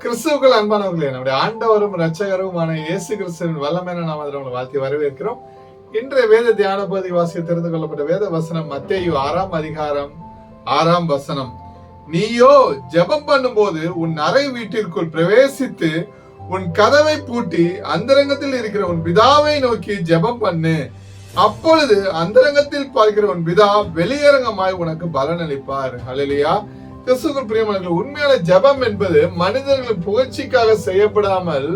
கிறிஸ்துவுக்குள் அன்பானவர்களே, நம்முடைய ஆண்டவரும் இரட்சகருமான இயேசு கிறிஸ்துவின் வல்லமையான நாமத்தில் உங்களை வாழ்த்தி வரவேற்கிறோம். இன்றைய வேத தியான பகுதி வாசிக்க தெரிந்து கொள்ளப்பட்ட வேத வசனம் மத்தேயு 6ஆம் அதிகாரம் 6ஆம் வசனம். நீயோ ஜெபம் பண்ணும்போது உன் அறை வீட்டிற்குள் பிரவேசித்து உன் கதவை பூட்டி அந்தரங்கத்தில் இருக்கிற உன் பிதாவை நோக்கி ஜெபம் பண்ணு. அப்பொழுது அந்தரங்கத்தில் பார்க்கிற உன் பிதா வெளியரங்கமாய் உனக்கு பலன் அளிப்பார். ஹல்லேலூயா. கிறிஸ்துவுக்குள் பிரியமானவர்களே, உண்மையான ஜெபம் என்பது மனிதர்களின் புகழ்ச்சிக்காக செய்யப்படாமல்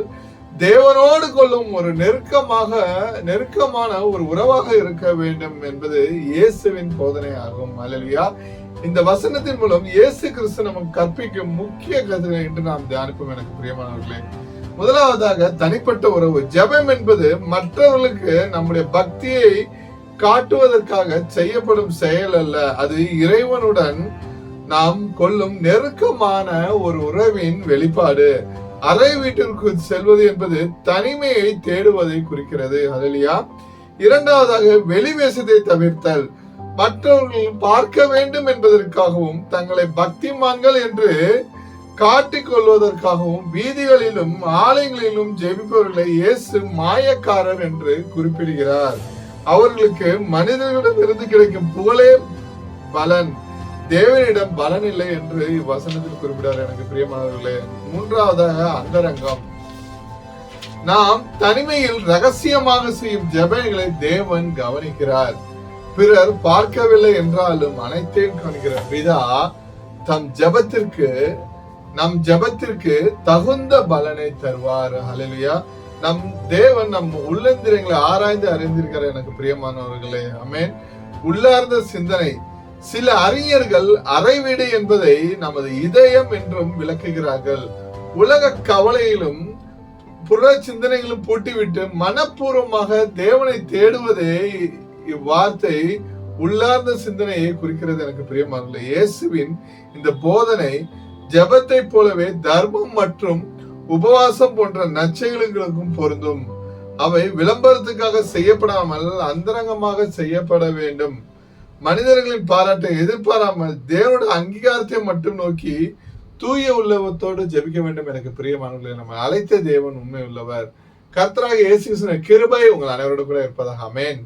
தேவனோடு கொள்ளும் ஒரு நெருக்கமான ஒரு உறவாக இருக்க வேண்டும் என்பது இயேசுவின் போதனை ஆகும். ஹல்லேலூயா. இந்த வசனத்தின் மூலம் இயேசு கிறிஸ்து நமக்கு கற்பிக்கும் முக்கிய கருத்துக்களை என்று நாம் தியானிப்போம். எனக்கு பிரியமானவர்களே, முதலாவதாக தனிப்பட்ட உறவு. ஜெபம் என்பது மற்றவர்களுக்கு நம்முடைய பக்தியை காட்டுவதற்காக செய்யப்படும் செயல் அல்ல. அது இறைவனுடன் நாம் கொள்ளும் நெருக்கமான ஒரு உறவின் வெளிப்பாடு. அறை வீட்டிற்கு செல்வது என்பது தனிமையை தேடுவதை குறிக்கிறது. ஹல்லேலூயா. இரண்டாவதாக வெளிவேசத்தை தவிர்த்தல். மற்றவர்கள் பார்க்க வேண்டும் என்பதற்காகவும் தங்களை பக்திமான்கள் என்று காட்டிக் கொள்வதற்காகவும் வீதிகளிலும் ஆலயங்களிலும் ஜெபிப்பவர்களை இயேசு மாயக்காரர் என்று குறிப்பிடுகிறார். அவர்களுக்கு மனிதர்களிடமிருந்து கிடைக்கும் புகழே பலன், தேவனிடம் பலன் இல்லை என்று இவ்வசனத்தில் குறிப்பிடார். எனக்கு பிரியமானவர்களே, மூன்றாவதாக அந்தரங்கம். நாம் தனிமையில் ரகசியமாக செய்யும் ஜெபங்களை தேவன் கவனிக்கிறார். பிறர் பார்க்கவில்லை என்றாலும் அனைத்தையும் கவனிக்கிற பிதா நம் ஜெபத்திற்கு தகுந்த பலனை தருவார். ஹல்லேலூயா. நம் தேவன் நம் உள்ளந்திரங்களை ஆராய்ந்து அறிந்திருக்கிறார். எனக்கு பிரியமானவர்களே, ஆமென். உள்ளார்ந்த சிந்தனை. சில அறிஞர்கள் அறைவீடு என்பதை நமது இதயம் என்றும் விளக்குகிறார்கள். உலக கவலையிலும் புற சிந்தனைகளும் பூட்டிவிட்டு மனப்பூர்வமாக தேவனை தேடுவதே இவ்வார்த்தை உள்ளார்ந்த சிந்தனையை குறிக்கிறது. எனக்கு பிரியமானவர்களே, இயேசுவின் இந்த போதனை ஜெபத்தை போலவே தர்மம் மற்றும் உபவாசம் போன்ற நற்செயல்களுக்கும் பொருந்தும். அவை விளம்பரத்துக்காக செய்யப்படாமல் அந்தரங்கமாக செய்யப்பட வேண்டும். மனிதர்களின் பாராட்டை எதிர்பாராமல் தேவனுடைய அங்கீகாரத்தை மட்டும் நோக்கி தூய உள்ளவத்தோடு ஜெபிக்க வேண்டும். எனக்கு பிரியமானவர்களே, நம்ம அழைத்த தேவன் உண்மை உள்ளவர். கர்த்தராகிய இயேசு கிறிஸ்துவின் கிருபை உங்கள் அனைவரோடு கூட இருப்பதாக. ஆமென்.